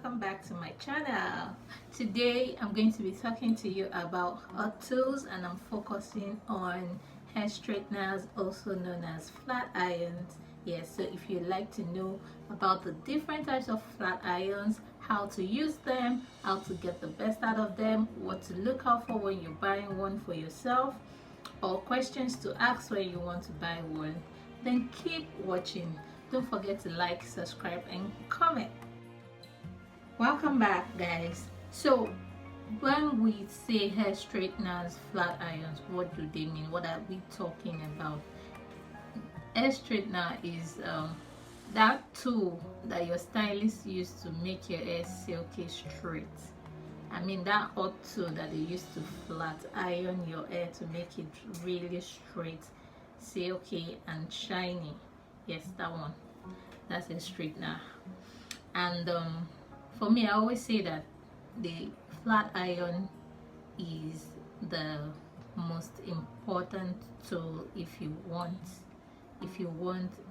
welcome back to my channel. Today I'm going to be talking to you about hot tools, and I'm focusing on hair straighteners, also known as flat irons. Yes, so if you'd like to know about the different types of flat irons, how to use them, how to get the best out of them, what to look out for when you're buying one for yourself, or questions to ask when you want to buy one, then keep watching. Don't forget to like, subscribe, and comment. Welcome back, guys. So when we say hair straighteners, flat irons, what do they mean? What are we talking about? Hair straightener is that tool that your stylist used to make your hair silky straight. I mean, that hot tool that they used to flat iron your hair to make it really straight, silky, and shiny. Yes, that one. That's a straightener. And for me, I always say that the flat iron is the most important tool if you want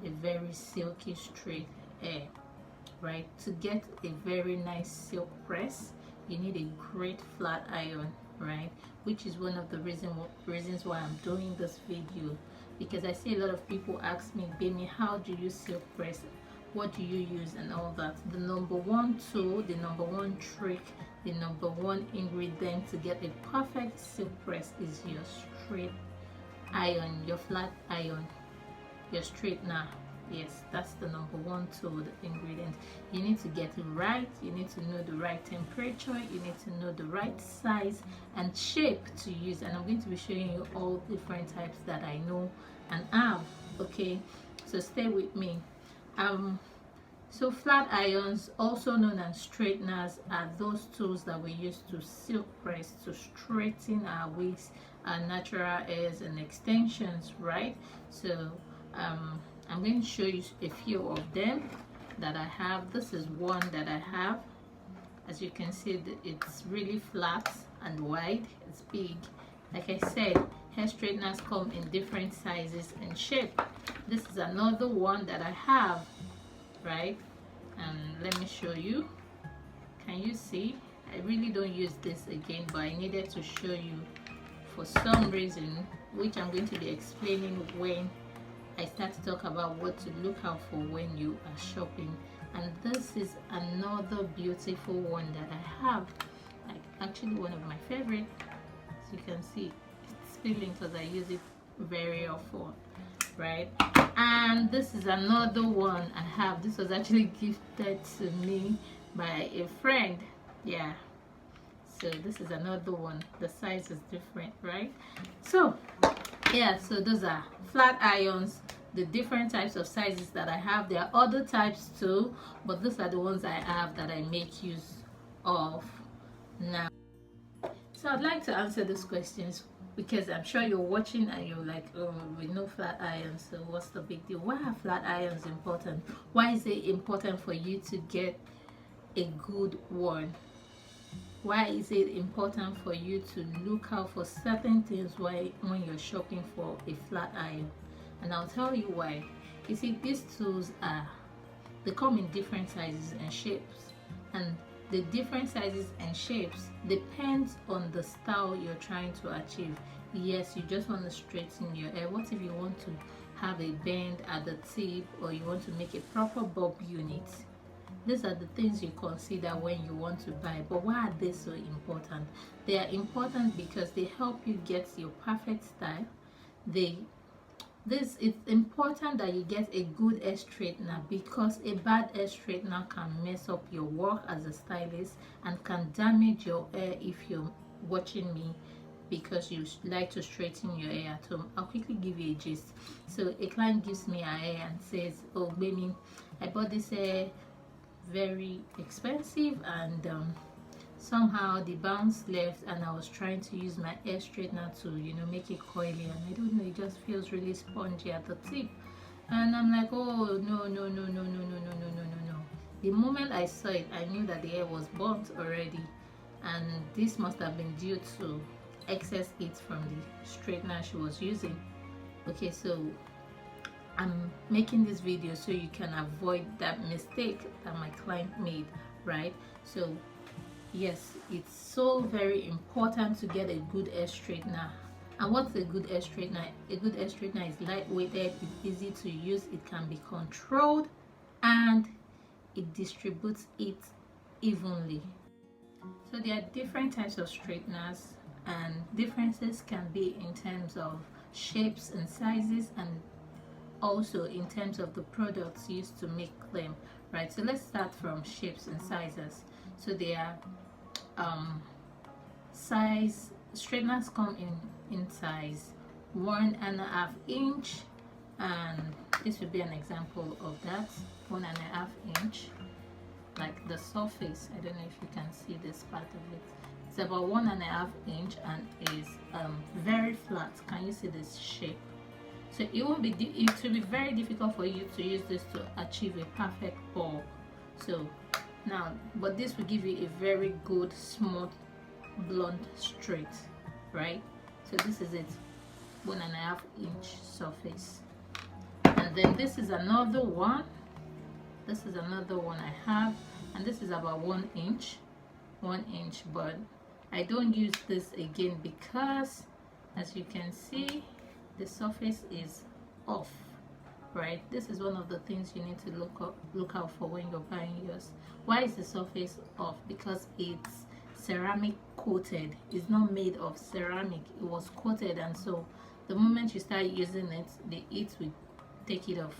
a very silky straight hair, right? To get a very nice silk press, you need a great flat iron, right? Which is one of the reasons why I'm doing this video, because I see a lot of people ask me, Baby, how do you silk press? What do you use and all that? The number one tool, the number one trick, the number one ingredient to get a perfect silk press is your straight iron, your flat iron, your straightener. Yes, that's the number one tool, the ingredient. You need to get it right. You need to know the right temperature. You need to know the right size and shape to use. And I'm going to be showing you all different types that I know and have. Okay, so stay with me. So flat irons, also known as straighteners, are those tools that we use to silk press, to straighten our wigs, our natural hairs and extensions, right? So I'm going to show you a few of them that I have. This is one that I have. As you can see, it's really flat and wide. It's big. Like I said, hair straighteners come in different sizes and shape. This is another one that I have, right? And let me show you. Can you see? I really don't use this again, but I needed to show you for some reason, which I'm going to be explaining when I start to talk about what to look out for when you are shopping. And this is another beautiful one that I have, like actually one of my favorite. As you can see, it's spilling because I use it very often, right? And this is another one I have. This was actually gifted to me by a friend. Yeah, so this is another one. The size is different, right? So yeah, so those are flat irons, the different types of sizes that I have. There are other types too, but these are the ones I have that I make use of now. So I'd like to answer these questions, because I'm sure you're watching and you're like, oh, we know flat irons, so what's the big deal? Why are flat irons important? Why is it important for you to get a good one? Why is it important for you to look out for certain things when you're shopping for a flat iron? And I'll tell you why. You see, these tools they come in different sizes and shapes, and the different sizes and shapes depends on the style you're trying to achieve. Yes, you just want to straighten your hair. What if you want to have a bend at the tip, or you want to make a proper bob unit? These are the things you consider when you want to buy. But why are they so important? They are important because they help you get your perfect style. It's important that you get a good hair straightener, because a bad hair straightener can mess up your work as a stylist and can damage your hair. If you're watching me because you like to straighten your hair at home, I'll quickly give you a gist. So a client gives me her hair and says, oh baby, I bought this hair very expensive, and somehow the bounce left, and I was trying to use my hair straightener to make it coily, and I don't know, it just feels really spongy at the tip. And I'm like, oh no. The moment I saw it, I knew that the hair was burnt already, and this must have been due to excess heat from the straightener she was using. Okay, so I'm making this video so you can avoid that mistake that my client made, right? So yes, it's so very important to get a good hair straightener. And what's a good hair straightener? A good hair straightener is lightweighted, it's easy to use, it can be controlled, and it distributes it evenly. So there are different types of straighteners, and differences can be in terms of shapes and sizes, and also in terms of the products used to make them, right? So let's start from shapes and sizes. So there are size straighteners come in size 1.5 inch, and this would be an example of that. 1.5 inch, like the surface, I don't know if you can see this part of it, it's about 1.5 inch and is very flat. Can you see this shape? So it will be very difficult for you to use this to achieve a perfect ball. So now, but this will give you a very good smooth blonde straight, right? So this is it, 1.5 inch surface. And then this is another one. This is another one I have, and this is about 1 inch, but I don't use this again because, as you can see, the surface is off, right? This is one of the things you need to look out for when you're buying yours. Why is the surface off? Because it's ceramic coated. It's not made of ceramic, it was coated, and so the moment you start using it, the heat will take it off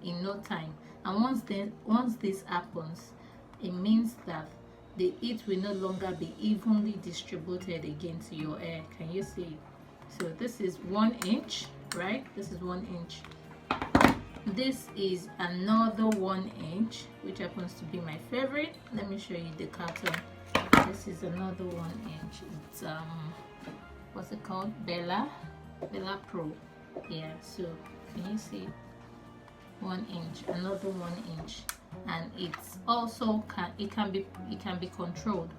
in no time. And once this happens, it means that the heat will no longer be evenly distributed again to your hair. Can you see? So this is 1 inch, right? This is 1 inch. This is another 1 inch, which happens to be my favorite. Let me show you the carton. This is another 1 inch. It's what's it called? Bella Pro. Yeah, so can you see? 1 inch, another 1 inch, and it's also it can be controlled.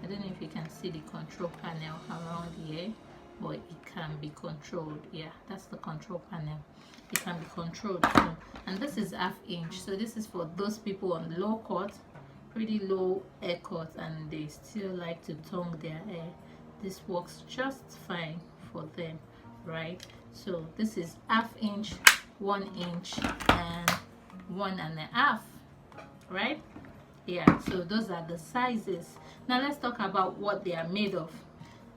I don't know if you can see the control panel around here, but it can be controlled. Yeah, that's the control panel. It can be controlled too. And this is 1/2 inch, so this is for those people on low cut, pretty low hair cut, and they still like to tongue their hair. This works just fine for them, right? So this is 1/2 inch, 1 inch, and 1.5, right? Yeah, so those are the sizes. Now let's talk about what they are made of.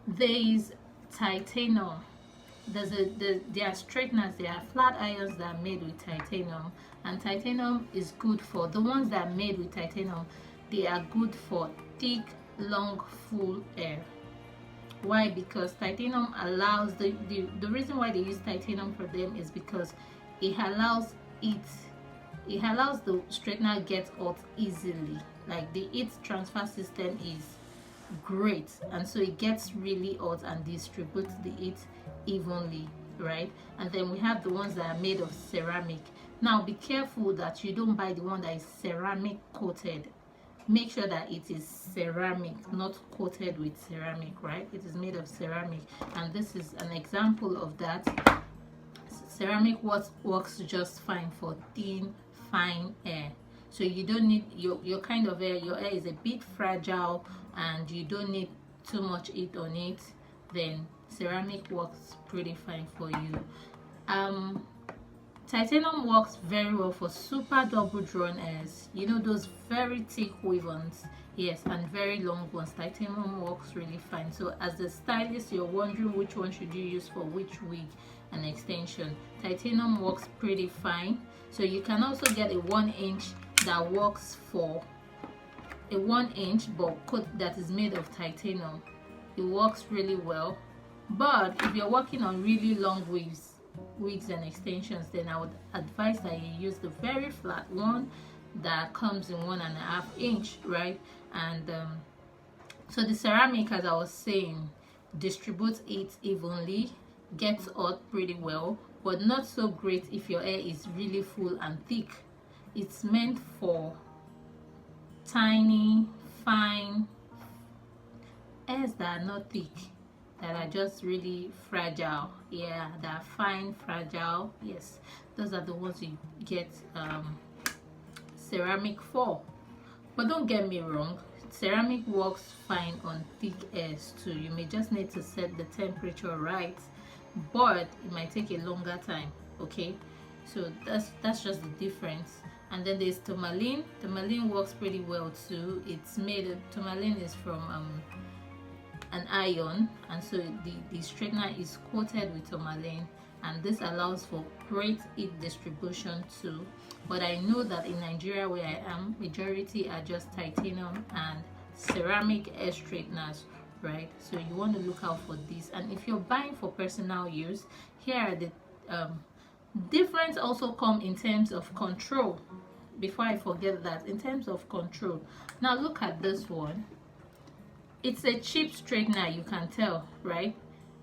There is titanium. There are straighteners, there are flat irons that are made with titanium, and titanium is good for the ones that are made with titanium. They are good for thick, long, full hair. Why? Because titanium allows the reason why they use titanium for them is because it allows the straightener get hot easily. Like the heat transfer system is great, and so it gets really hot and distributes the heat evenly, right? And then we have the ones that are made of ceramic. Now be careful that you don't buy the one that is ceramic coated. Make sure that it is ceramic, not coated with ceramic, right? It is made of ceramic, and this is an example of that. Ceramic works just fine for thin, fine hair. So you don't need your kind of hair. Your hair is a bit fragile and you don't need too much heat on it, then ceramic works pretty fine for you. Titanium works very well for super double drawn hairs, you know, those very thick weave ones, yes, and very long ones. Titanium works really fine. So as the stylist, you're wondering which one should you use for which wig and extension. Titanium works pretty fine. So you can also get a 1 inch that works for a 1 inch but that is made of titanium. It works really well. But if you're working on really long wigs and extensions, then I would advise that you use the very flat one that comes in 1.5 inch, right? And so the ceramic, as I was saying, distributes it evenly, gets hot pretty well, but not so great if your hair is really full and thick. It's meant for tiny, fine hairs that are not thick, that are just really fragile. Yeah, that are fine, fragile. Yes, those are the ones you get ceramic for. But don't get me wrong, ceramic works fine on thick airs too. You may just need to set the temperature right, but it might take a longer time. Okay, so that's just the difference. And then there's tourmaline. Tourmaline works pretty well too. It's made, tourmaline is from an iron, and so the straightener is coated with tourmaline, and this allows for great heat distribution too. But I know that in Nigeria where I am, majority are just titanium and ceramic hair straighteners, right? So you want to look out for this. And if you're buying for personal use, here are the difference also come in terms of control. Before I forget that, in terms of control, now look at this one. It's a cheap straightener, you can tell, right?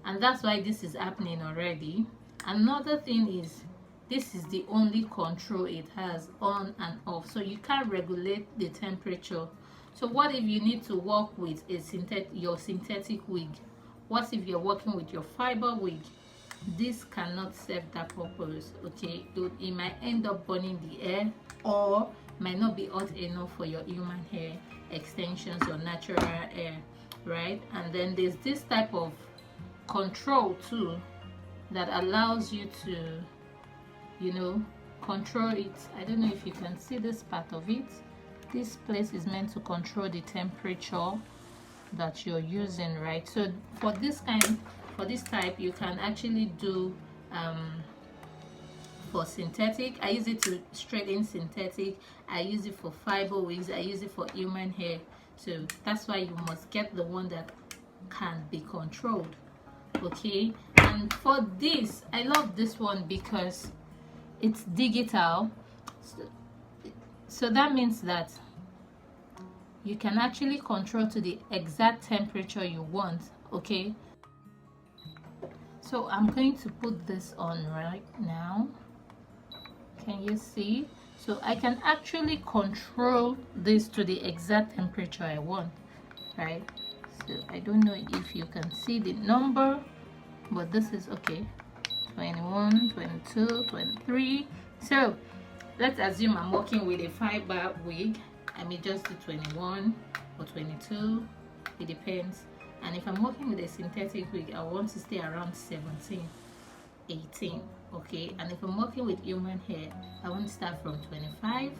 And that's why this is happening already. Another thing is, this is the only control it has, on and off, so you can't regulate the temperature. So what if you need to work with a your synthetic wig? What if you're working with your fiber wig? This cannot serve that purpose. Okay, it might end up burning the hair, or might not be hot enough for your human hair extensions or natural hair, right? And then there's this type of control too that allows you to, you know, control it. I don't know if you can see this part of it. This place is meant to control the temperature that you're using, right? So for this type, you can actually do for synthetic. I use it to straighten synthetic. I use it for fiber wigs. I use it for human hair. So that's why you must get the one that can be controlled. Okay, and for this, I love this one because it's digital. So that means that you can actually control to the exact temperature you want. Okay, so I'm going to put this on right now. Can you see? So I can actually control this to the exact temperature I want, right? So I don't know if you can see the number, but this is okay. 21, 22, 23. So let's assume I'm working with a fiber wig. I may just do 21 or 22, it depends. And if I'm working with a synthetic wig, I want to stay around 17, 18. Okay, and if I'm working with human hair, I want to start from 25,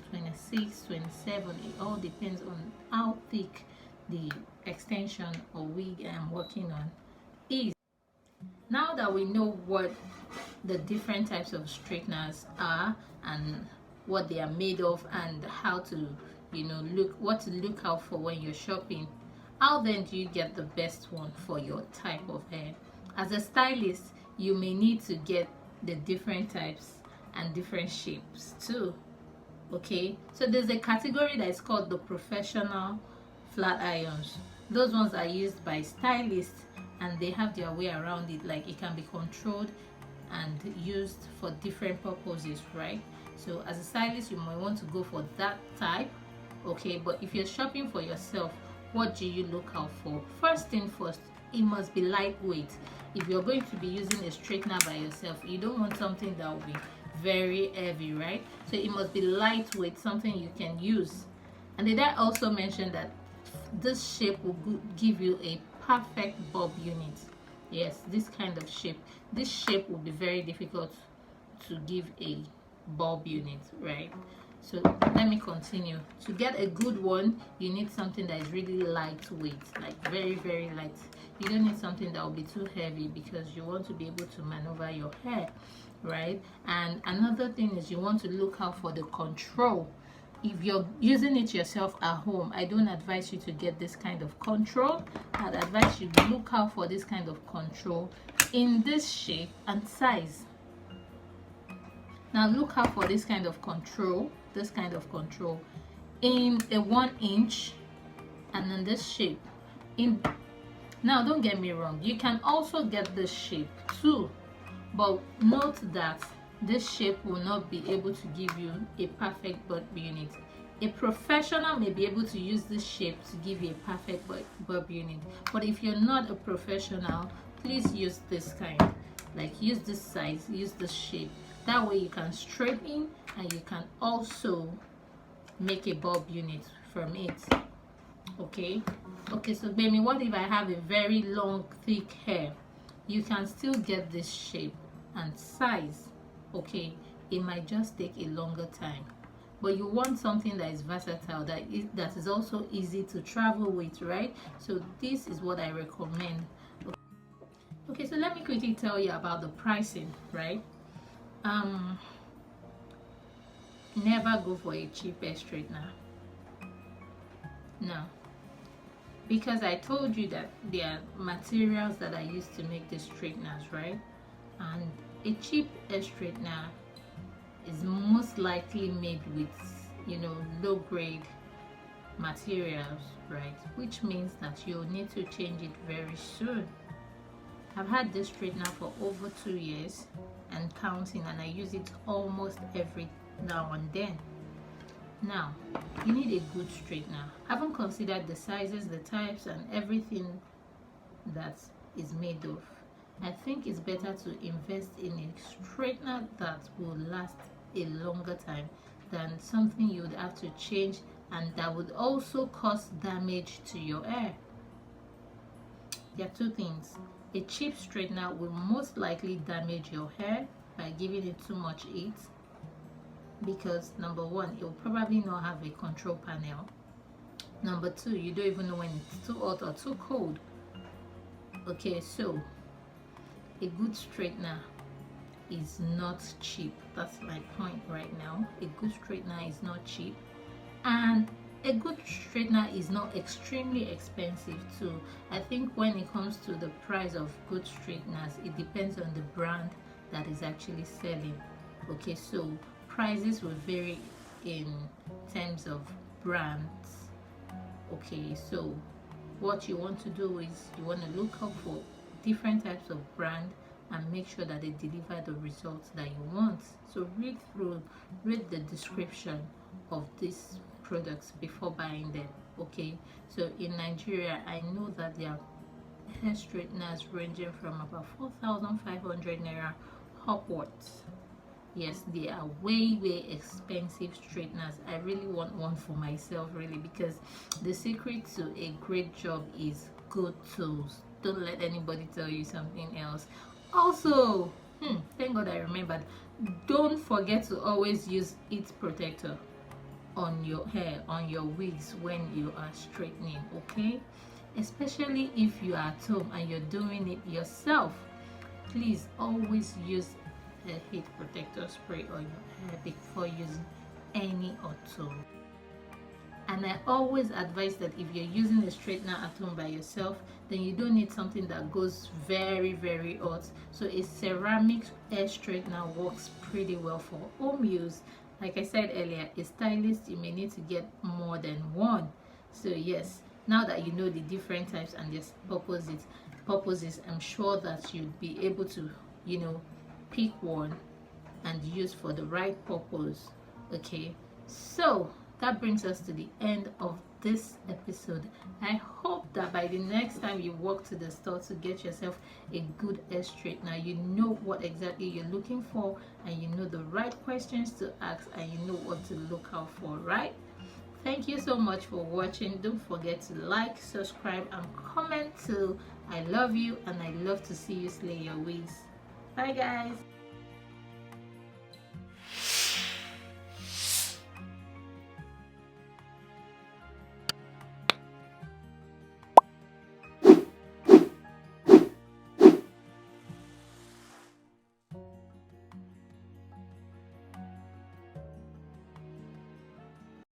26, 27. It all depends on how thick the extension or wig I'm working on is. Now that we know what the different types of straighteners are and what they are made of and how to, you know, what to look out for when you're shopping, how then do you get the best one for your type of hair? As a stylist, you may need to get the different types and different shapes too. Okay, so there's a category that is called the professional flat irons. Those ones are used by stylists and they have their way around it, like it can be controlled and used for different purposes, right? So as a stylist, you might want to go for that type. Okay, but if you're shopping for yourself, what do you look out for? First thing first, it must be lightweight. If you're going to be using a straightener by yourself, you don't want something that will be very heavy, right? So it must be lightweight, something you can use. And did I also mention that this shape will give you a perfect bob unit? Yes, this kind of shape. This shape will be very difficult to give a bob unit, right? So let me continue. To get a good one, you need something that is really lightweight, like very, very light. You don't need something that will be too heavy because you want to be able to maneuver your hair, right? And another thing is you want to look out for the control. If you're using it yourself at home, I don't advise you to get this kind of control. I'd advise you to look out for this kind of control in this shape and size. Now look out for this kind of control, in a 1 inch and in this shape. Now don't get me wrong, you can also get this shape too, but note that this shape will not be able to give you a perfect bob unit. A professional may be able to use this shape to give you a perfect bob unit, but if you're not a professional, please use this kind, like use this size, use this shape. That way you can straighten and you can also make a bob unit from it. Okay, so baby, what if I have a very long thick hair? You can still get this shape and size. Okay, it might just take a longer time, but you want something that is versatile, that is also easy to travel with, right? So this is what I recommend. Okay, so let me quickly tell you about the pricing, right? Never go for a cheap hair straightener. No, because I told you that there are materials that I use to make the straighteners, right? And a cheap hair straightener is most likely made with, you know, low grade materials, right? Which means that you'll need to change it very soon. I've had this straightener for over 2 years and counting, and I use it almost every now and then. Now, you need a good straightener. I haven't considered the sizes, the types, and everything that is made of. I think it's better to invest in a straightener that will last a longer time than something you would have to change and that would also cause damage to your hair. There are two things. A cheap straightener will most likely damage your hair by giving it too much heat, because number one, it will probably not have a control panel. Number two, you don't even know when it's too hot or too cold. Okay, so a good straightener is not cheap. That's my point right now. A good straightener is not cheap, and a good straightener is not extremely expensive too. I think when it comes to the price of good straighteners, it depends on the brand that is actually selling. Okay, so prices will vary in terms of brands. Okay, so what you want to do is you want to look up for different types of brand and make sure that they deliver the results that you want. So read the description of these products before buying them. Okay, so in Nigeria, I know that there are hair straighteners ranging from about 4,500 naira upwards. Yes, they are way expensive straighteners. I really want one for myself, really, because the secret to a great job is good tools. Don't let anybody tell you something else. Also, thank God I remembered, don't forget to always use heat protector on your hair, on your wigs when you are straightening. Okay, especially if you are at home and you're doing it yourself, please always use a heat protector spray on your hair before using any tool. And I always advise that if you're using a straightener at home by yourself, then you don't need something that goes very hot. So a ceramic hair straightener works pretty well for home use. Like I said earlier, a stylist, you may need to get more than one. So yes, now that you know the different types and their purposes, I'm sure that you'll be able to, you know, pick one and use for the right purpose. Okay, so that brings us to the end of this episode. I hope that by the next time you walk to the store to get yourself a good hair straightener, you know what exactly you're looking for, and you know the right questions to ask, and you know what to look out for, right? Thank you so much for watching. Don't forget to like, subscribe, and comment too. I love you, and I love to see you slay your wigs. Bye guys.